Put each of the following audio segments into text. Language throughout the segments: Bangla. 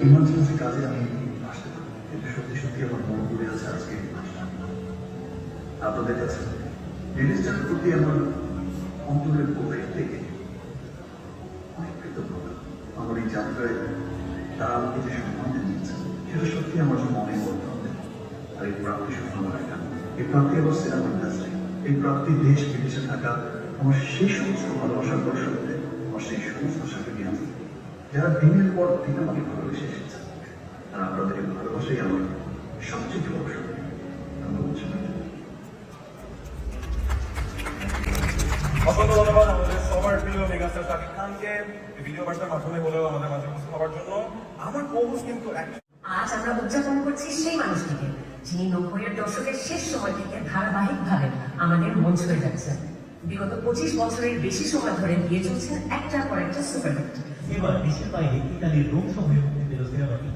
ইমার্জেন্সি কাজে আমি আসতে পারি, কিন্তু সত্যি সত্যি আমার মন পড়ে আছে আজকে আপনাদের কাছে জিনিসটার প্রতি আমার অন্তরের গভীর থেকে অনেক কৃতজ্ঞতা। আমার এই যাত্রায় তারা আমাকে যে সম্মান দিয়েছে সেটা সত্যি আমার জন্য অনেক বড়। আর এই প্রাপ্তি সুসম্মান এটা, এই প্রাপ্তি আবার সিনেমা ইন্ডাস্ট্রি, এই প্রাপ্তি দেশ বিদেশে থাকা আমার সেই সমস্ত ভালোবাসার দর্শকদের, আমার সেই সমস্ত সাথী আছে যারা দিনের পর দিন আমাকে ভালোবেসে এসেছে। আর আপনাদের এই ভালোবাসাই আমার সবচেয়ে বড় শক্তি। অসংখ্য ধন্যবাদ আমাদের সবার প্রিয় মেগাস্টার শাকিব খানকে ভিডিও বার্তার মাধ্যমে হলেও আমাদের মাঝে উপস্থিত হওয়ার জন্য। আমার কৌশ কিন্তু আজ আমরা উদযাপন করছি সেই মানুষটিকে যিনি ৯০-এর দশকের শেষ সময় থেকে ধারাবাহিকভাবে আমাদের মন ছুঁয়ে যাচ্ছেন। বিগত ২৫ বছরের বেশি সময় ধরে দিয়ে চলছেন একটার পর একটা সুপারহিট। এবার দেশের বাইরে ইতালির রোম শহরে মুক্তি পেল সিনেমাটি।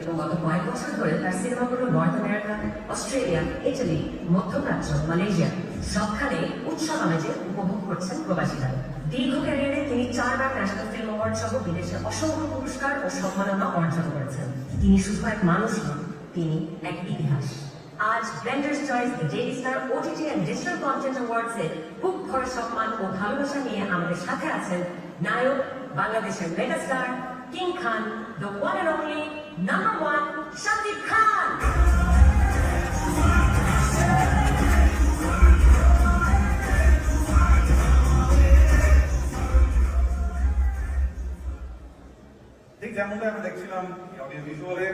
এবং গত কয়েক বছর ধরে তার সিনেমাগুলো নর্থ আমেরিকা, অস্ট্রেলিয়া, ইটালি, মধ্যপ্রাচ্য, মালয়েশিয়া সবখানে উৎসব আমেজে উপভোগ করছেন প্রবাসীরা। দীর্ঘ ক্যারিয়ারে তিনি 4বার ন্যাশনাল ফিল্ম অ্যাওয়ার্ড সহ বিদেশে অসংখ্য পুরস্কার ও সম্মাননা অর্জন করেছেন। তিনি শুধু এক মানুষ নন, তিনি এক ইতিহাস। আজ Blenders Choice Daily Star OTT and Digital Content অ্যাওয়ার্ডসে বুক ভরা সম্মান ও ভালোবাসা নিয়ে আমাদের সাথে আছেন নায়ক, বাংলাদেশের megastar King Khan, the one and only #1 Shakib Khan. ঠিক যেমনটা আমরা দেখছিলাম অডিও ভিজুয়ালে,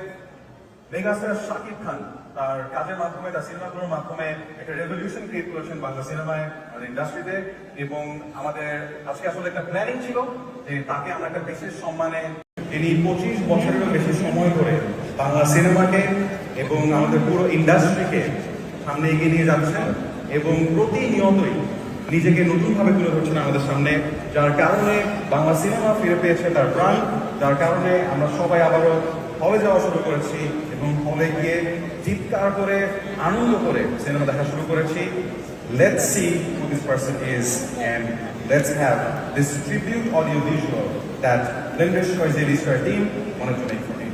মেগাস্টার শাকিব খান তার কাজের মাধ্যমে, তার সিনেমাগুলোর মাধ্যমে একটা রেভলিউশন ক্রিয়েট করেছেন বাংলা সিনেমায়, আমাদের ইন্ডাস্ট্রিতে। এবং আমাদের আজকে আসলে একটা প্ল্যানিং ছিল যে তাকে আমরা একটা বিশেষ সম্মানে, তিনি 25 বছরেরও বেশি সময় ধরে বাংলা সিনেমাকে এবং আমাদের পুরো ইন্ডাস্ট্রিকে সামনে এগিয়ে নিয়ে যাচ্ছেন এবং প্রতিনিয়তই নিজেকে নতুনভাবে তুলে ধরছেন আমাদের সামনে, যার কারণে বাংলা সিনেমা ফিরে পেয়েছে তার প্রাণ, যার কারণে আমরা সবাই আবারও হলে যাওয়া শুরু করেছি এবং হলে গিয়ে চিৎকার করে আনন্দ করে সিনেমা দেখা শুরু করেছি। Let's see who this person is and let's have this tribute audio visual that Blenders Choice Daily Star team wanted to make for him.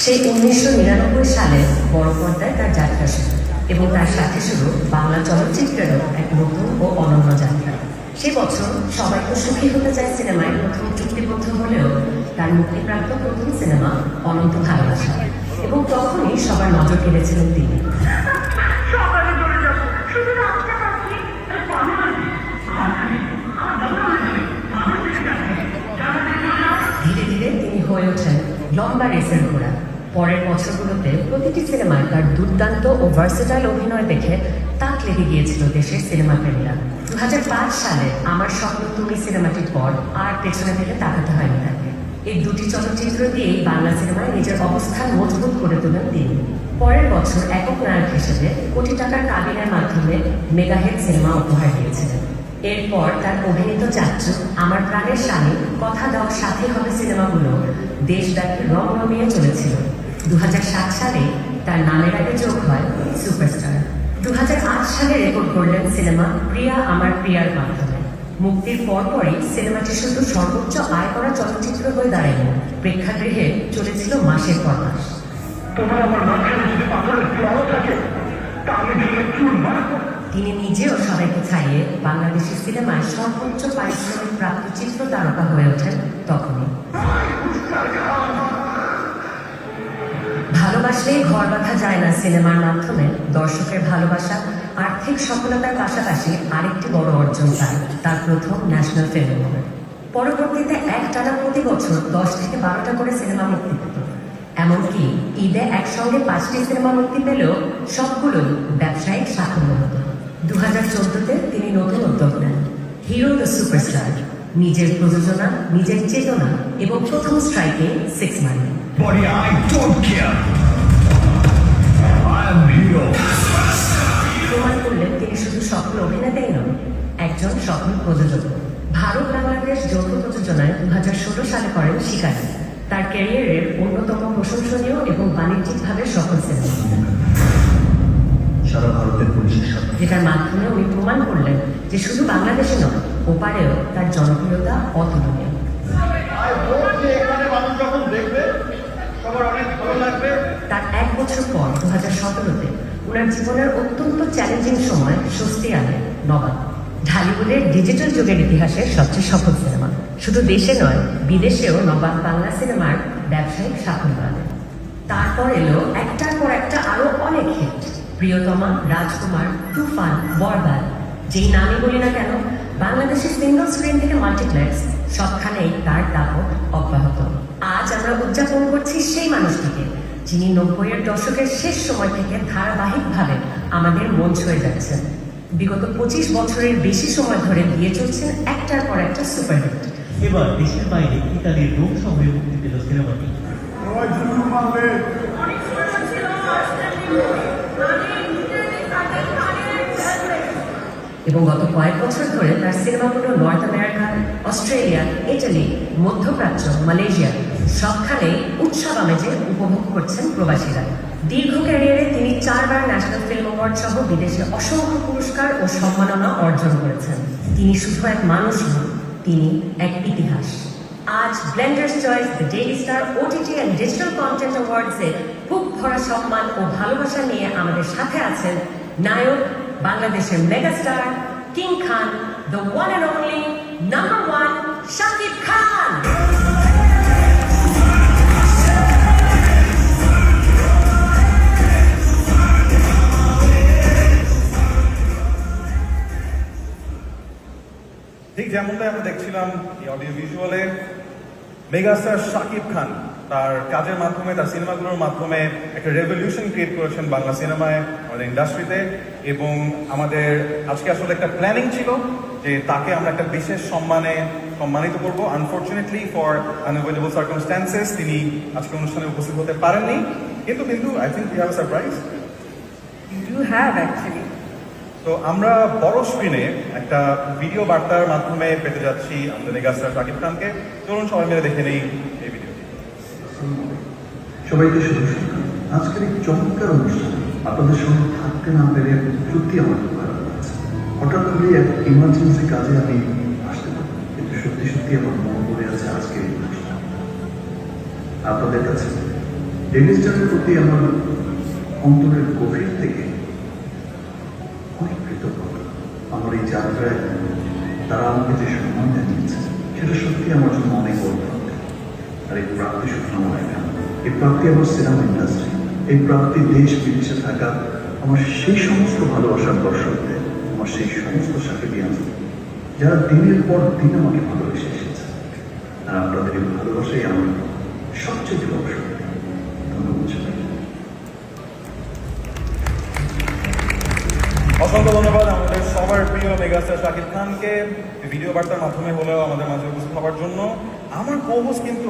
সেই 1999 সালে বড় পর্দায় তার যাত্রা শুরু এবং তার সাথে শুরু বাংলা চলচ্চিত্রেরও এক নতুন ও অনন্য যাত্রা। সে বছর সবাই তো সুখী হতে চায় সিনেমায় প্রথম চুক্তিবদ্ধ হলেও তার মুক্তিপ্রাপ্ত প্রথম সিনেমা অনন্ত ভালোবাসা, এবং তখনই সবার নজর কেড়েছিলেন তিনি। ধীরে ধীরে তিনি হয়ে ওঠেন লম্বা রেসের ঘোড়া। পরের বছরগুলোতে প্রতিটি সিনেমায় তার দুর্দান্ত ও ভার্সেটাইল অভিনয় দেখে তাক লেগে গিয়েছিল দেশের সিনেমা প্রেমীরা। 2005 সালে আমার স্বপ্ন তুমি সিনেমাটির পর আর পেছনে ফিরে তাকাতে হয়নি তাকে। এই দুটি চলচ্চিত্র দিয়েই বাংলা সিনেমায় নিজের অবস্থান মজবুত করে তোলেন তিনি। পরের বছর একক নায়ক হিসেবে কোটি টাকার কাবিনের মাধ্যমে মেগাহিট সিনেমা উপহার দিয়েছিলেন। এরপর তার অভিনীত চাচ্চু, আমার প্রাণের স্বামী, কথা দাও সাথে হবে সিনেমাগুলো দেশব্যাপী রং রমিয়ে চলেছিল। 2007 সালে তার নামের আগে যোগ হয় সুপারস্টার। 2008 সালে রেকর্ড করলেন সিনেমা প্রিয়া আমার প্রিয়ার মাধ্যমে। মুক্তির পরপরই সিনেমাটি শুধু সর্বোচ্চ আয় করা চলচ্চিত্র হয়ে দাঁড়ায়নি, প্রেক্ষাগৃহে চলেছিল মাসের পর মাস। তিনি নিজেও সবাইকে ছাড়িয়ে বাংলাদেশের সিনেমায় সর্বোচ্চ পারিশ্রমিক প্রাপ্ত চিত্র তারকা হয়ে ওঠেন তখনই। ভালোবাসলেই ঘর বাঁধা যায় না সিনেমার মাধ্যমে দর্শকের ভালোবাসা, আর্থিক সফলতার পাশাপাশি আরেকটি বড় অর্জন তার প্রথম ন্যাশনাল ফিল্ম অ্যাওয়ার্ড। পরবর্তীতে একটানা প্রতি বছর 10 থেকে 12টা করে সিনেমা মুক্তি পেত। এমনকি ঈদে একসঙ্গে 5টি সিনেমা মুক্তি পেলেও সবগুলোই ব্যবসায়িক সাফল্য হতো। 2014-তে তিনি নতুন উদ্যোগ নেন, হিরো দ্য সুপারস্টার। নিজের প্রযোজনা, নিজের চেতনা এবং প্রথম স্ট্রাইকে 6 মাইল। প্রমাণ করলেন তিনি শুধু সফল অভিনেতাই নন, একজন সফল প্রযোজক। ভারত বাংলাদেশ যৌথ প্রযোজনায় 2016 সালে করেন শিকারী, তার ক্যারিয়ারের অন্যতম প্রশংসনীয় এবং বাণিজ্যিকভাবে সফল সিনেমা। সারা ভারতের পুলিশের সাথে। যেটার মাধ্যমে উনি প্রমাণ করলেন যে শুধু বাংলাদেশে নয়, ওপারেও তার জনপ্রিয়তা অতুলনীয়। তার 1 বছর পর 2017-তে ওনার জীবনের অত্যন্ত চ্যালেঞ্জিং সময় স্বস্তি আনে নবাব, ঢালিউডের ডিজিটাল যুগের ইতিহাসের সবচেয়ে সফল সিনেমা। শুধু দেশে নয়, বিদেশেও নবাব বাংলা সিনেমার ব্যবসায়িক সাফল্য আনে। তারপর এলো একটার পর একটা আরো অনেক হিট, প্রিয়তমা, রাজকুমার, তুফান, বরবাদ। যেই নামই বলি না কেন, বাংলাদেশের সিঙ্গল স্ক্রিন থেকে মাল্টিপ্লেক্স সবখানেই তার দাপট অব্যাহত। আজ আমরা উদযাপন করছি সেই মানুষটিকে, যিনি 90-এর দশকের শেষ সময় থেকে ধারাবাহিকভাবে আমাদের মন ছুঁয়ে যাচ্ছেন। বিগত 25 বছরের বেশি সময় ধরে দিয়ে চলছেন একটার পর একটা সুপারহিট। এবার দেশের বাইরে ইতালির রোম শহরে মুক্তি পেল সিনেমাটি। এবং গত কয়েক বছর ধরে তার সিনেমাগুলো নর্থ আমেরিকা, অস্ট্রেলিয়া, ইটালি, মধ্যপ্রাচ্য, মালয়েশিয়া সবখানেই উৎসব আমেজে উপভোগ করছেন প্রবাসীরা। দীর্ঘ ক্যারিয়ারে তিনি 4 বার ন্যাশনাল ফিল্ম অ্যাওয়ার্ড সহ বিদেশে অসংখ্য পুরস্কার ও সম্মাননা অর্জন করেছেন। তিনি শুধু এক মানুষ নন, তিনি এক ইতিহাস। আজ Blenders Choice, the Daily Star, OTT and Digital Content অ্যাওয়ার্ডসে বুক ভরা সম্মান ও ভালোবাসা নিয়ে আমাদের সাথে আছেন নায়ক, বাংলাদেশের megastar, King Khan, the one and only number 1 Shakib Khan. ঠিক যেমনটা আমরা দেখছিলাম এই অডিও ভিজুয়ালে, মেগাস্টার শাকিব খান তার কাজের মাধ্যমে, তার সিনেমাগুলোর মাধ্যমে একটা রেভলিউশন ক্রিয়েট করেছেন বাংলা সিনেমায়, আমাদের ইন্ডাস্ট্রিতে। এবং আমাদের আজকে আসলে একটা প্ল্যানিং ছিল যে তাকে আমরা একটা বিশেষ সম্মানিত করবো। আনফর্চুনেটলি ফর আনএভয়েডেবল সার্কামস্ট্যান্সেস তিনি আজকে অনুষ্ঠানে উপস্থিত হতে পারেননি, কিন্তু I think we have a surprise. You do have actually. তো আমরা বড় স্ক্রিনে একটা ভিডিও বার্তার মাধ্যমে পেতে যাচ্ছি আমাদের মেগাস্টার শাকিব খানকে। চলুন সবাই মিলে দেখে নেই এই ভিডিওটি। সবাইকে শুভ সন্ধ্যা। আজকের এই চমৎকার অনুষ্ঠানে আপনাদের সঙ্গে থাকতে না পেরে সত্যি আমার খুব ভালো লাগছে। হঠাৎ করে এক ইমার্জেন্সি কাজে আমি আসতে পারি, কিন্তু সত্যি আমার মন পড়ে আছে আজকের এই অনুষ্ঠান। আপনাদের কাছে ডেইলি স্টারের প্রতি আমার অন্তরের গভীর থেকে অনেক কৃতজ্ঞতা। আমার এই যাত্রায় তারা আমাকে যে সম্মান জানিয়েছে সেটা সত্যি আমার জন্য অনেক বড় প্রাপ্তি। আর এই প্রাপ্তি শুধু আমার একা, এই প্রাপ্তি আমার সিনেমা ইন্ডাস্ট্রি, এই প্রাপ্তি দেশ বিদেশে থাকা আমার সেই সমস্ত ভালোবাসার দর্শকদের, আমার সেই সমস্ত সাকিবিয়ান যারা দিনের পর দিন আমাকে ভালোবেসে এসেছে। আর আপনাদের এই ভালোবাসাই আমার সবচেয়ে বড় শক্তি। ধন্যবাদ সবাই। অসংখ্য ধন্যবাদ আমাদের সবার প্রিয় মেগাস্টার শাকিব খানকে ভিডিও বার্তার মাধ্যমে হলেও আমাদের মাঝে উপস্থিত হওয়ার জন্য। আমার কো-হোস্ট কিন্তু